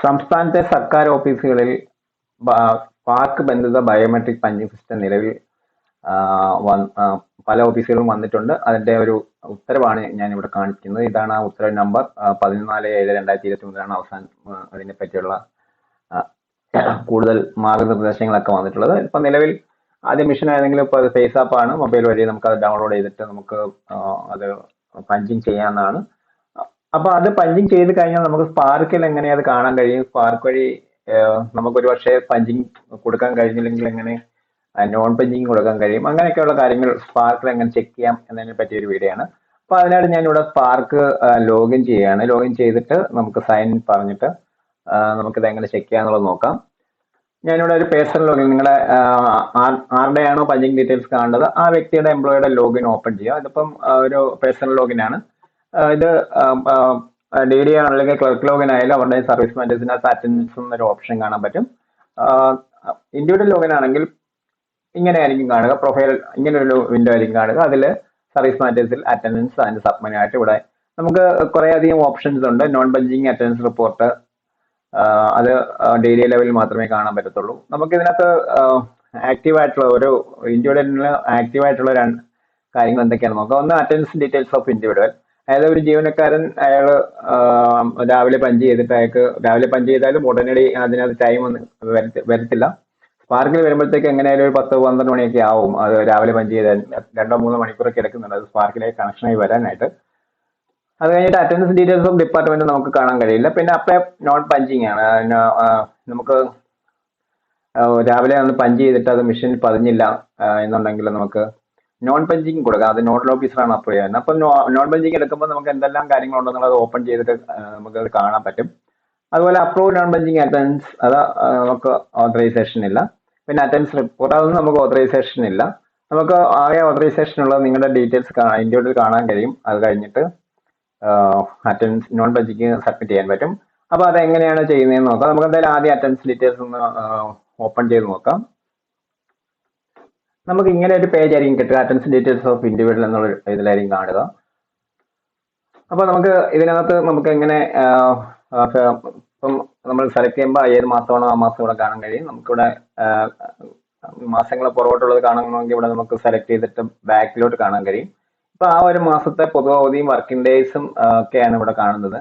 സംസ്ഥാനത്തെ സർക്കാർ ഓഫീസുകളിൽ പാർക്ക് ബന്ധിത ബയോമെട്രിക് പഞ്ചിങ് സിസ്റ്റം നിലവിൽ പല ഓഫീസുകളും വന്നിട്ടുണ്ട്. അതിന്റെ ഒരു ഉത്തരവാണ് ഞാൻ ഇവിടെ കാണിക്കുന്നത്. ഇതാണ് ആ ഉത്തരവ് നമ്പർ 14/7/2023 അവസാനം അതിനെ പറ്റിയുള്ള കൂടുതൽ മാർഗനിർദ്ദേശങ്ങളൊക്കെ വന്നിട്ടുള്ളത്. ഇപ്പൊ നിലവിൽ ആദ്യം മിഷൻ ആയതെങ്കിലും ഇപ്പോൾ അത് ഫേസ് ആപ്പ് ആണ്. മൊബൈൽ വഴി നമുക്ക് അത് ഡൗൺലോഡ് ചെയ്തിട്ട് നമുക്ക് അത് പഞ്ചിങ് ചെയ്യാവുന്നതാണ്. അപ്പൊ അത് പഞ്ചിങ് ചെയ്ത് കഴിഞ്ഞാൽ നമുക്ക് സ്പാർക്കിൽ എങ്ങനെ അത് കാണാൻ കഴിയും? സ്പാർക്ക് വഴി നമുക്കൊരു പക്ഷേ പഞ്ചിങ് കൊടുക്കാൻ കഴിഞ്ഞില്ലെങ്കിൽ എങ്ങനെ നോൺ പഞ്ചിങ് കൊടുക്കാൻ കഴിയും? അങ്ങനെയൊക്കെയുള്ള കാര്യങ്ങൾ സ്പാർക്കിൽ എങ്ങനെ ചെക്ക് ചെയ്യാം എന്നതിനെ പറ്റിയ ഒരു വീഡിയോ ആണ്. അപ്പൊ അതിനായിട്ട് ഞാൻ ഇവിടെ സ്പാർക്ക് ലോഗിൻ ചെയ്യുകയാണ്. ലോഗിൻ ചെയ്തിട്ട് നമുക്ക് സൈൻ ഇൻ പറഞ്ഞിട്ട് നമുക്കിത് എങ്ങനെ ചെക്ക് ചെയ്യാന്നുള്ളത് നോക്കാം. ഞാനിവിടെ ഒരു പേഴ്സണൽ ലോഗിൻ, നിങ്ങളുടെ ആരുടെയാണോ പഞ്ചിങ് ഡീറ്റെയിൽസ് കാണേണ്ടത് ആ വ്യക്തിയുടെ എംപ്ലോയിയുടെ ലോഗിൻ ഓപ്പൺ ചെയ്യുക. ഇതിപ്പം ഒരു പേഴ്സണൽ ലോഗിൻ ആണ്. ഇത് DD അല്ലെങ്കിൽ ക്ലർക്ക് ലോഗിൻ ആയാലും അവരുടെ സർവീസ് മാറ്റേഴ്സിനകത്ത് അറ്റൻഡൻസ് എന്നൊരു ഓപ്ഷൻ കാണാൻ പറ്റും. ഇൻഡിവിജ്വൽ ലോഗിൻ ആണെങ്കിൽ ഇങ്ങനെ ആയിരിക്കും കാണുക. പ്രൊഫൈൽ ഇങ്ങനെ ഒരു വിൻഡോ ആയിരിക്കും കാണുക. അതിൽ സർവീസ് മാറ്റേഴ്സിൽ അറ്റൻഡൻസ് അതിന്റെ സബ്മെനു ആയിട്ട് ഇവിടെ നമുക്ക് കുറെ അധികം ഓപ്ഷൻസ് ഉണ്ട്. നോൺ പഞ്ചിങ് അറ്റൻഡൻസ് റിപ്പോർട്ട്, അത് ഡെയിലി ലെവലിൽ മാത്രമേ കാണാൻ പറ്റത്തുള്ളൂ. നമുക്ക് ഇതിനകത്ത് ആക്റ്റീവായിട്ടുള്ള ഒരു ഇൻഡിവിജ്വലിന് ആക്റ്റീവായിട്ടുള്ള കാര്യങ്ങൾ എന്തൊക്കെയാണ് നോക്കാം. ഒന്ന് അറ്റൻഡൻസ് ഡീറ്റെയിൽസ് ഓഫ് ഇൻഡിവിജ്വൽ. അതായത് ഒരു ജീവനക്കാരൻ അയാൾ രാവിലെ പഞ്ച് ചെയ്തിട്ട് അയാൾക്ക് രാവിലെ പഞ്ച് ചെയ്താലും ഉടനടി അതിനകത്ത് ടൈം ഒന്നും വരത്തില്ല. സ്പാർക്കിൽ വരുമ്പോഴത്തേക്ക് എങ്ങനെയായാലും ഒരു 10-12 മണിയൊക്കെ ആവും. അത് രാവിലെ പഞ്ച് ചെയ്താൽ 2-3 മണിക്കൂറൊക്കെ എടുക്കുന്നുണ്ട് അത് സ്പാർക്കിലേക്ക് കണക്ഷനായി വരാനായിട്ട്. അത് കഴിഞ്ഞിട്ട് അറ്റൻഡൻസ് ഡീറ്റെയിൽസ് ഓഫ് ഡിപ്പാർട്ട്മെന്റ് നമുക്ക് കാണാൻ കഴിയില്ല. പിന്നെ അപ്ലൈ നോൺ പഞ്ചിങ് ആണ്. നമുക്ക് രാവിലെ ഒന്ന് പഞ്ച് ചെയ്തിട്ട് അത് മെഷീനിൽ പതിഞ്ഞില്ല എന്നുണ്ടെങ്കിൽ നമുക്ക് നോൺ പഞ്ചിങ് കൊടുക്കാം. അത് നോഡൽ ഓഫീസറാണ് അപ്ലൈ ചെയ്യുന്നത്. അപ്പം നോൺ പഞ്ചിങ് എടുക്കുമ്പോൾ നമുക്ക് എന്തെല്ലാം കാര്യങ്ങളുണ്ടെന്നുള്ളത് ഓപ്പൺ ചെയ്തിട്ട് നമുക്ക് അത് കാണാൻ പറ്റും. അതുപോലെ അപ്രൂവ് നോൺ പഞ്ചിങ് അറ്റൻഡൻസ്, അത് നമുക്ക് ഓതറൈസേഷൻ ഇല്ല. പിന്നെ അറ്റൻഡൻസ് റിപ്പോർട്ട്, അതൊന്നും നമുക്ക് ഓതറൈസേഷൻ ഇല്ല. നമുക്ക് ആകെ ഓതറൈസേഷൻ ഉള്ളത് നിങ്ങളുടെ ഡീറ്റെയിൽസ് ഇൻഡിവിജ്വൽ കാണാൻ കഴിയും. അത് കഴിഞ്ഞിട്ട് അറ്റൻഡൻസ് നോൺ പഞ്ചിങ് സബ്മിറ്റ് ചെയ്യാൻ പറ്റും. അപ്പൊ അത് എങ്ങനെയാണ് ചെയ്യുന്നതെന്ന് നോക്കാം. നമുക്ക് എന്തായാലും ആദ്യം അറ്റൻഡൻസ് ഡീറ്റെയിൽസ് ഒന്ന് ഓപ്പൺ ചെയ്ത് നോക്കാം. നമുക്ക് ഇങ്ങനെ ഒരു പേജ് ആയിരിക്കും കിട്ടുക. അറ്റൻഡൻസ് ഡീറ്റെയിൽസ് ഓഫ് ഇൻഡിവിജ്വൽ എന്നുള്ള ഇതിലായിരിക്കും കാണുക. അപ്പൊ നമുക്ക് ഇതിനകത്ത് നമുക്ക് എങ്ങനെ ഇപ്പം നമ്മൾ സെലക്ട് ചെയ്യുമ്പോൾ ഏത് മാസമാണോ ആ മാസം ഇവിടെ കാണാൻ കഴിയും. നമുക്കിവിടെ മാസങ്ങൾ പുറകോട്ടുള്ളത് കാണണമെങ്കിൽ ഇവിടെ നമുക്ക് സെലക്ട് ചെയ്തിട്ട് ബാക്കിലോട്ട് കാണാൻ കഴിയും. ഇപ്പൊ ആ ഒരു മാസത്തെ പൊതു അവധിയും വർക്കിംഗ് ഡേയ്സും ഒക്കെയാണ് ഇവിടെ കാണുന്നത്.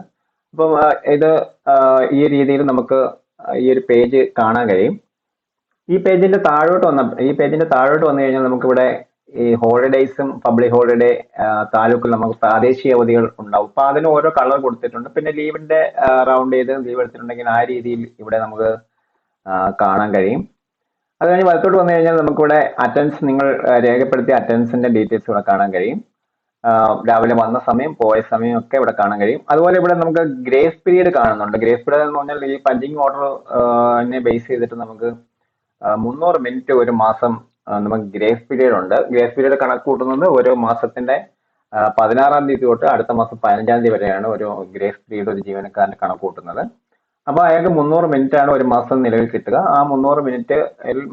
അപ്പം ഇത് ഈ രീതിയിൽ നമുക്ക് ഈ ഒരു പേജ് കാണാൻ കഴിയും. ഈ പേജിന്റെ താഴോട്ട് വന്നു കഴിഞ്ഞാൽ നമുക്കിവിടെ ഈ ഹോളിഡേയ്സും പബ്ലിക് ഹോളിഡേ താലൂക്കിൽ നമുക്ക് പ്രാദേശിക അവധികൾ ഉണ്ടാവും. അപ്പൊ അതിന് ഓരോ കളർ കൊടുത്തിട്ടുണ്ട്. പിന്നെ ലീവിന്റെ റൗണ്ട് ചെയ്ത് ലീവ് എടുത്തിട്ടുണ്ടെങ്കിൽ ആ രീതിയിൽ ഇവിടെ നമുക്ക് കാണാൻ കഴിയും. അത് കഴിഞ്ഞ് വലത്തോട്ട് വന്നു കഴിഞ്ഞാൽ നമുക്കിവിടെ അറ്റൻഡൻസ്, നിങ്ങൾ രേഖപ്പെടുത്തിയ അറ്റൻഡൻസിന്റെ ഡീറ്റെയിൽസ് ഇവിടെ കാണാൻ കഴിയും. രാവിലെ വന്ന സമയം, പോയ സമയം ഒക്കെ ഇവിടെ കാണാൻ കഴിയും. അതുപോലെ ഇവിടെ നമുക്ക് ഗ്രേസ് പീരീഡ് കാണുന്നുണ്ട്. ഗ്രേസ് പീരീഡ് എന്ന് പറഞ്ഞാൽ ഈ പഞ്ചിങ് ഓർഡറിനെ ബേസ് ചെയ്തിട്ട് നമുക്ക് 300 മിനിറ്റ് ഒരു മാസം നമുക്ക് ഗ്രേസ് പീരീഡ് ഉണ്ട്. ഗ്രേസ് പീരീഡ് കണക്ക് കൂട്ടുന്നത് ഓരോ മാസത്തിന്റെ 16-ാം തീയതി തൊട്ട് അടുത്ത മാസം 15-ാം തീയതി വരെയാണ് ഒരു ഗ്രേസ് പീരീഡ് ഒരു ജീവനക്കാരന് കണക്ക് കൂട്ടുന്നത്. അപ്പൊ അയാൾക്ക് 300 മിനിറ്റ് ആണ് ഒരു മാസം നിലവിൽ കിട്ടുക. ആ 300 മിനിറ്റ്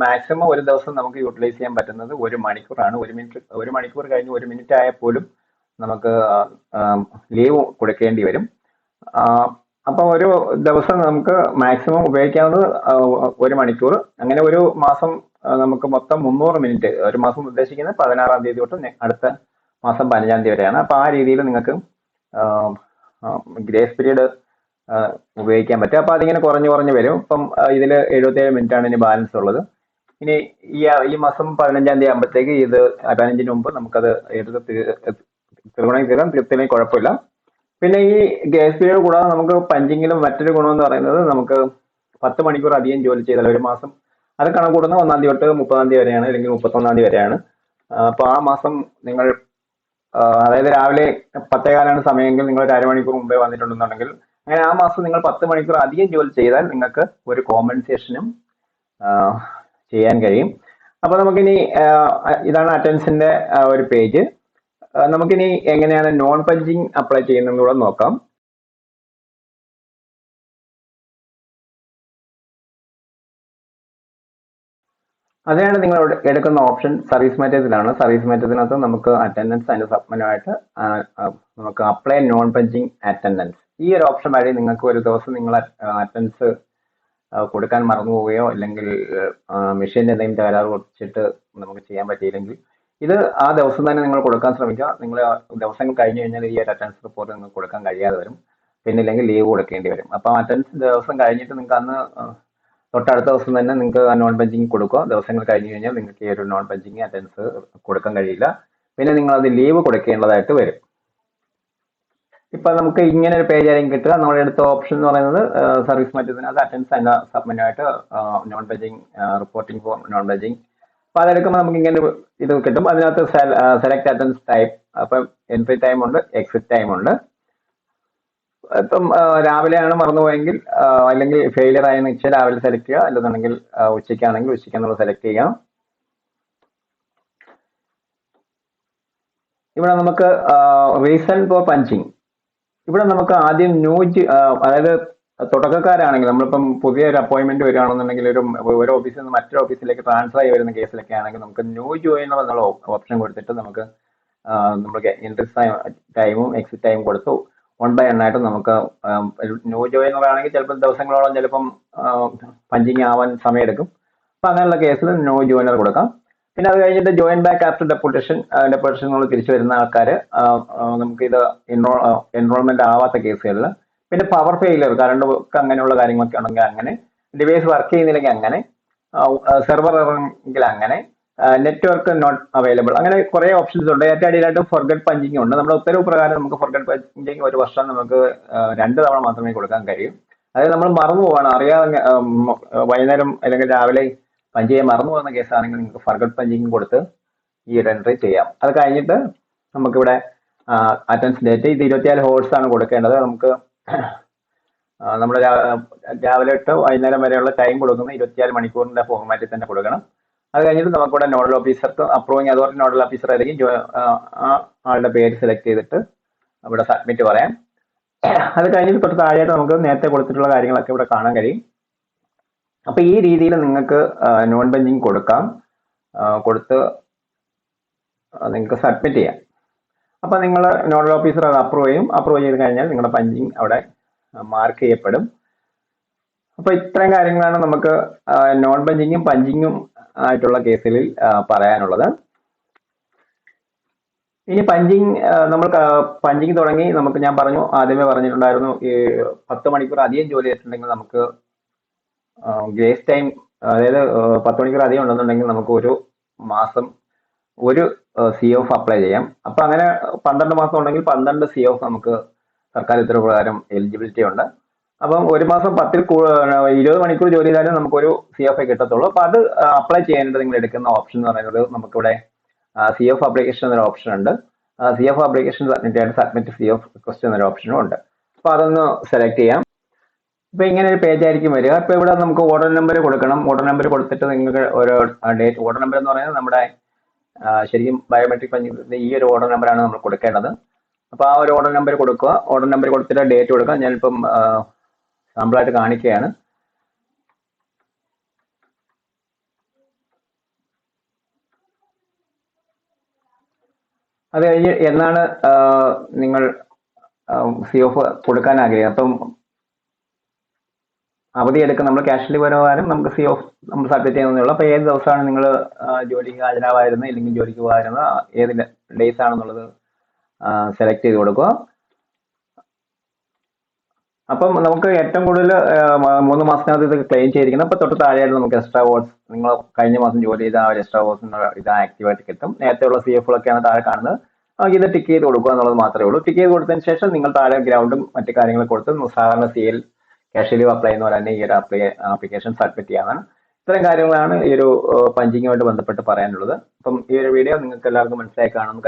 മാക്സിമം ഒരു ദിവസം നമുക്ക് യൂട്ടിലൈസ് ചെയ്യാൻ പറ്റുന്നത് 1 മണിക്കൂറാണ്. 1 മണിക്കൂർ കഴിഞ്ഞ് 1 മിനിറ്റ് ആയാൽ പോലും നമുക്ക് ലീവ് കൊടുക്കേണ്ടി വരും. അപ്പൊ ഒരു ദിവസം നമുക്ക് മാക്സിമം ഉപയോഗിക്കാവുന്നത് 1 മണിക്കൂർ. അങ്ങനെ ഒരു മാസം നമുക്ക് മൊത്തം 300 മിനിറ്റ്, ഒരു മാസം ഉദ്ദേശിക്കുന്നത് 16-ാം തീയതി തൊട്ട് അടുത്ത മാസം 15-ാം തീയതി വരെയാണ്. അപ്പൊ ആ രീതിയിൽ നിങ്ങൾക്ക് ഗ്രേസ് പീരീഡ് ഉപയോഗിക്കാൻ പറ്റും. അപ്പൊ അതിങ്ങനെ കുറഞ്ഞു വരും. ഇപ്പം ഇതിൽ 77 മിനിറ്റ് ആണ് ഇനി ബാലൻസ് ഉള്ളത്. ഇനി ഈ മാസം 15-ാം തീയതി ആകുമ്പോഴത്തേക്ക് ഇത് 15-ന് മുമ്പ് നമുക്കത് തീർത്തില്ലെങ്കിൽ കുഴപ്പമില്ല. പിന്നെ ഈ ഗ്രേസ് പീരീഡ് കൂടാതെ നമുക്ക് പഞ്ചിങ്ങിലും മറ്റൊരു ഗുണമെന്ന് പറയുന്നത് നമുക്ക് 10 മണിക്കൂർ അധികം ജോലി ചെയ്താൽ ഒരു മാസം അത് കണക്ക് കൂടുന്ന 1-ാം തീയതി തൊട്ട് 30-ാം തീയതി വരെയാണ്, അല്ലെങ്കിൽ 31-ാം തീയതി വരെയാണ്. അപ്പൊ ആ മാസം നിങ്ങൾ അതായത് രാവിലെ 10:15 സമയമെങ്കിൽ നിങ്ങൾ ഒരു അരമണിക്കൂർ മുമ്പേ വന്നിട്ടുണ്ടെന്നുണ്ടെങ്കിൽ അങ്ങനെ ആ മാസം നിങ്ങൾ 10 മണിക്കൂർ അധികം ജോലി ചെയ്താൽ നിങ്ങൾക്ക് ഒരു കോമ്പൻസേഷനും ചെയ്യാൻ കഴിയും. അപ്പൊ നമുക്കിനി ഇതാണ് അറ്റൻഡൻസിന്റെ ഒരു പേജ്. നമുക്കിനി എങ്ങനെയാണ് നോൺ പഞ്ചിങ് അപ്ലൈ ചെയ്യുന്നതെന്ന് കൂടെ നോക്കാം. അതിനാണ് നിങ്ങൾ എടുക്കുന്ന ഓപ്ഷൻ സർവീസ് മാറ്റേഴ്സിലാണ്. സർവീസ് മാറ്റേഴ്സിനകത്ത് നമുക്ക് അറ്റൻഡൻസ് അതിന്റെ സബ്മെനുമായിട്ട് നമുക്ക് അപ്ലൈ നോൺ പഞ്ചിങ് അറ്റൻഡൻസ് ഈ ഒരു ഓപ്ഷൻ വഴി നിങ്ങൾക്ക് ഒരു ദിവസം നിങ്ങൾ അറ്റൻഡൻസ് കൊടുക്കാൻ മറന്നു പോവുകയോ അല്ലെങ്കിൽ മെഷീൻ്റെ എന്തെങ്കിലും തകരാറ് വെച്ചിട്ട് നമുക്ക് ചെയ്യാൻ പറ്റിയില്ലെങ്കിൽ ഇത് ആ ദിവസം തന്നെ നിങ്ങൾ കൊടുക്കാൻ ശ്രമിക്കുക. നിങ്ങൾ ദിവസങ്ങൾ കഴിഞ്ഞു കഴിഞ്ഞാൽ ഈ ഒരു അറ്റൻഡൻസ് റിപ്പോർട്ട് നിങ്ങൾക്ക് കൊടുക്കാൻ കഴിയാതെ വരും. പിന്നെ ഇല്ലെങ്കിൽ ലീവ് കൊടുക്കേണ്ടി വരും. അപ്പോൾ അറ്റൻഡൻസ് ദിവസം കഴിഞ്ഞിട്ട് നിങ്ങൾക്ക് അന്ന് തൊട്ടടുത്ത ദിവസം തന്നെ നിങ്ങൾക്ക് നോൺ ബെഞ്ചിങ് കൊടുക്കുക. ദിവസങ്ങൾ കഴിഞ്ഞു കഴിഞ്ഞാൽ നിങ്ങൾക്ക് ഈ ഒരു നോൺ ബെഞ്ചിങ് അറ്റൻഡൻസ് കൊടുക്കാൻ കഴിയില്ല. പിന്നെ നിങ്ങൾ അത് ലീവ് കൊടുക്കേണ്ടതായിട്ട് വരും. ഇപ്പൊ നമുക്ക് ഇങ്ങനെ ഒരു പേജ് ആയിരിക്കും കിട്ടുക. നമ്മുടെ അടുത്ത ഓപ്ഷൻ എന്ന് പറയുന്നത് സർവീസ് മാറ്റത്തിനകത്ത് അറ്റൻഡൻസ് ആൻഡ് സബ്മിനായിട്ട് non benching reporting for non benching. അപ്പൊ അതെടുക്കുമ്പോൾ നമുക്ക് ഇങ്ങനെ ഇത് കിട്ടും. അതിനകത്ത് സെലക്ട് അറ്റൻഡൻസ് ടൈപ്പ്. അപ്പം എൻട്രി ടൈം ഉണ്ട്, എക്സിറ്റ് ടൈം ഉണ്ട്. ഇപ്പം രാവിലെയാണ് മറന്നുപോയെങ്കിൽ അല്ലെങ്കിൽ ഫെയിലിയർ ആയെന്ന് വെച്ചാൽ രാവിലെ സെലക്ട് ചെയ്യുക, അല്ലെന്നുണ്ടെങ്കിൽ ഉച്ചയ്ക്കാണെങ്കിൽ ഉച്ചയ്ക്ക് എന്നുള്ളത് സെലക്ട് ചെയ്യാം. ഇവിടെ നമുക്ക് റീസൺ ഫോർ പഞ്ചിങ്. ഇവിടെ നമുക്ക് ആദ്യം അതായത് തുടക്കക്കാരാണെങ്കിൽ നമ്മളിപ്പം പുതിയൊരു അപ്പോയിന്റ്മെന്റ് വരികയാണെന്നുണ്ടെങ്കിൽ ഒരു ഓഫീസിൽ നിന്ന് മറ്റൊരു ഓഫീസിലേക്ക് ട്രാൻസ്ഫർ ആയി വരുന്ന കേസിലൊക്കെ ആണെങ്കിൽ നമുക്ക് ന്യൂ ജോയിനർ എന്നുള്ള ഓപ്ഷൻ കൊടുത്തിട്ട് നമുക്ക് നമുക്ക് എൻട്രി ടൈമും എക്സിറ്റ് ടൈമും കൊടുത്തു 1/1 ആയിട്ട് നമുക്ക് ന്യൂ ജോയിനർ ആണെങ്കിൽ ചിലപ്പോൾ ദിവസങ്ങളോളം ചിലപ്പം പഞ്ചിങ് ആവാൻ സമയമെടുക്കും. അപ്പം അങ്ങനെയുള്ള കേസിൽ ന്യൂ ജോയിനർ കൊടുക്കാം. പിന്നെ അത് കഴിഞ്ഞിട്ട് ജോയിൻ ബാക്ക് ആഫ്റ്റർ ഡെപ്യൂട്ടേഷൻ നമ്മൾ തിരിച്ചു വരുന്ന ആൾക്കാർ നമുക്ക് ഇത് എൻറോൾമെന്റ് ആവാത്ത കേസുകളിൽ, പിന്നെ പവർ ഫെയിലിയർ കറണ്ട് അങ്ങനെയുള്ള കാര്യങ്ങളൊക്കെ ഉണ്ടെങ്കിൽ അങ്ങനെ, ഡിവൈസ് വർക്ക് ചെയ്യുന്നില്ലെങ്കിൽ അങ്ങനെ, സെർവർ എങ്കിൽ അങ്ങനെ, നെറ്റ്വർക്ക് നോട്ട് അവൈലബിൾ, അങ്ങനെ കുറെ ഓപ്ഷൻസ് ഉണ്ട്. ഏറ്റവും അടിയിലായിട്ട് ഫൊർഗെറ്റ് പഞ്ചിങ് ഉണ്ട്. നമ്മുടെ ഉത്തരവ് പ്രകാരം നമുക്ക് ഫൊർഗെറ്റ് പഞ്ചിങ് ഒരു വർഷം നമുക്ക് 2 തവണ മാത്രമേ കൊടുക്കാൻ കഴിയും. അതായത് നമ്മൾ മറന്നു പോവാണ്, അറിയാതെ വൈകുന്നേരം അല്ലെങ്കിൽ രാവിലെ പഞ്ച് ചെയ്യാൻ മറന്നു പോകുന്ന കേസാണെങ്കിൽ നിങ്ങൾക്ക് ഫർഗട്ട് പഞ്ചിങ് കൊടുത്ത് ഈ ഒരു എൻട്രി ചെയ്യാം. അത് കഴിഞ്ഞിട്ട് നമുക്കിവിടെ അറ്റൻഡൻസ് ഡേറ്റ് ഇത് 24 ഹോഴ്സ് ആണ് കൊടുക്കേണ്ടത്. നമുക്ക് നമ്മൾ രാവിലെ തൊട്ട് വൈകുന്നേരം വരെയുള്ള ടൈം കൊടുക്കുന്നത് 24 മണിക്കൂറിന്റെ ഫോർമാറ്റിൽ തന്നെ കൊടുക്കണം. അത് കഴിഞ്ഞിട്ട് നമുക്കിവിടെ നോഡൽ ഓഫീസർക്ക് അപ്രൂവിങ് അതോറിറ്റി നോഡൽ ഓഫീസർ ആയിരിക്കും ആ ആളുടെ പേര് സെലക്ട് ചെയ്തിട്ട് ഇവിടെ സബ്മിറ്റ് പറയാം. അത് കഴിഞ്ഞിട്ട് തൊട്ട് താഴെയായിട്ട് നമുക്ക് നേരത്തെ കൊടുത്തിട്ടുള്ള കാര്യങ്ങളൊക്കെ ഇവിടെ കാണാൻ കഴിയും. അപ്പൊ ഈ രീതിയിൽ നിങ്ങൾക്ക് നോൺ ബെഞ്ചിങ് കൊടുക്കാം, കൊടുത്ത് നിങ്ങൾക്ക് സബ്മിറ്റ് ചെയ്യാം. അപ്പൊ നിങ്ങൾ നോഡൽ ഓഫീസർ അത് അപ്രൂവ് ചെയ്ത് കഴിഞ്ഞാൽ നിങ്ങളുടെ പഞ്ചിങ് അവിടെ മാർക്ക് ചെയ്യപ്പെടും. അപ്പൊ ഇത്രയും കാര്യങ്ങളാണ് നമുക്ക് നോൺ ബെഞ്ചിങ്ങും പഞ്ചിങ്ങും ആയിട്ടുള്ള കേസിൽ പറയാനുള്ളത്. ഇനി നമ്മൾ പഞ്ചിങ് തുടങ്ങി, നമുക്ക് ഞാൻ ആദ്യമേ പറഞ്ഞിട്ടുണ്ടായിരുന്നു, ഈ 10 മണിക്കൂർ അധികം ജോലി ചെയ്തിട്ടുണ്ടെങ്കിൽ നമുക്ക് ഗ്രേസ് ടൈം, അതായത് 10 മണിക്കൂർ അധികം ഉണ്ടെന്നുണ്ടെങ്കിൽ നമുക്ക് ഒരു മാസം ഒരു COF അപ്ലൈ ചെയ്യാം. അപ്പൊ അങ്ങനെ 12 മാസം ഉണ്ടെങ്കിൽ 12 COF നമുക്ക് സർക്കാർ ഉത്തരവ് പ്രകാരം എലിജിബിലിറ്റി ഉണ്ട്. അപ്പം ഒരു മാസം 20 മണിക്കൂർ ജോലി ചെയ്താലും നമുക്കൊരു COF കിട്ടത്തുള്ളൂ. അപ്പൊ അത് അപ്ലൈ ചെയ്യാനായിട്ട് നിങ്ങൾ എടുക്കുന്ന ഓപ്ഷൻ എന്ന് പറയുന്നത് നമുക്കിവിടെ COF ആപ്ലിക്കേഷൻ എന്നൊരു ഓപ്ഷൻ ഉണ്ട്. COF application submit COF request എന്നൊരു ഓപ്ഷനും ഉണ്ട്. അപ്പൊ അതൊന്ന് സെലക്ട് ചെയ്യാം. ഇപ്പൊ ഇങ്ങനെ ഒരു പേജ് ആയിരിക്കും വരിക. ഇപ്പൊ ഇവിടെ നമുക്ക് ഓർഡർ നമ്പർ കൊടുക്കണം. ഓർഡർ നമ്പർ കൊടുത്തിട്ട് നിങ്ങൾക്ക് ഓരോ ഡേറ്റ്, ഓർഡർ നമ്പർ എന്ന് പറയുന്നത് നമ്മുടെ ശരിക്കും ബയോമെട്രിക് പഞ്ചിന്റെ ഈ ഒരു ഓർഡർ നമ്പറാണ് നമ്മൾ കൊടുക്കേണ്ടത്. അപ്പൊ ആ ഒരു ഓർഡർ നമ്പർ കൊടുക്കുക. ഓർഡർ നമ്പർ കൊടുത്തിട്ട് ഡേറ്റ് കൊടുക്കുക. ഞാനിപ്പം സാമ്പിളായിട്ട് കാണിക്കുകയാണ്. അത് കഴിഞ്ഞ് എന്നാണ് നിങ്ങൾ COF കൊടുക്കാൻ ആഗ്രഹിക്കുക. അപ്പം അവധിയെടുക്കുക, നമ്മൾ ക്യാഷ് ലീവ് പ്രകാരം നമുക്ക് COF നമ്മൾ സബ്മിറ്റ് ചെയ്യുന്നതേ. അപ്പൊ ഏത് ദിവസമാണ് നിങ്ങൾ ജോലിക്ക് ഹാജരാവായിരുന്നത് ഇല്ലെങ്കിൽ ജോലിക്ക് പോകാതിരുന്നത്, ഏത് ഡേയ്സ് ആണെന്നുള്ളത് സെലക്ട് ചെയ്ത് കൊടുക്കുക. അപ്പം നമുക്ക് ഏറ്റവും കൂടുതൽ 3 മാസത്തിനകത്ത് ഇത് ക്ലെയിം ചെയ്തിരിക്കുന്നത്. അപ്പൊ തൊട്ട് താഴെയായിട്ട് നമുക്ക് എക്സ്ട്രാ വോട്ട്സ്, നിങ്ങൾ കഴിഞ്ഞ മാസം ജോലി ചെയ്ത ആ ഒരു എക്സ്ട്രാ വോട്ട്സ് ഇത് ആക്റ്റീവായിട്ട് കിട്ടും. നേരത്തെയുള്ള COFകളൊക്കെയാണ് താഴെ കാണുന്നത്. ഇത് ടിക്ക് ചെയ്ത് കൊടുക്കുക എന്നുള്ളത് മാത്രമേ ഉള്ളൂ. ടിക്ക് ചെയ്ത് കൊടുത്തതിന് ശേഷം നിങ്ങൾ താഴെ ഗ്രൗണ്ടും മറ്റു കാര്യങ്ങളും കൊടുത്ത് സാധാരണ CL ക്യാഷ് ലീവ് അപ്ലൈ എന്ന് പറയുന്നത് ഈ ഒരു ആപ്ലിക്കേഷൻ സബ്മിറ്റ് ചെയ്യാനാണ്. ഇത്തരം കാര്യങ്ങളാണ് ഈ ഒരു പഞ്ചിങ്ങുമായിട്ട് ബന്ധപ്പെട്ട് പറയാനുള്ളത്. അപ്പം ഈ ഒരു വീഡിയോ നിങ്ങൾക്ക് എല്ലാവർക്കും മനസ്സിലായി കാണുന്നു.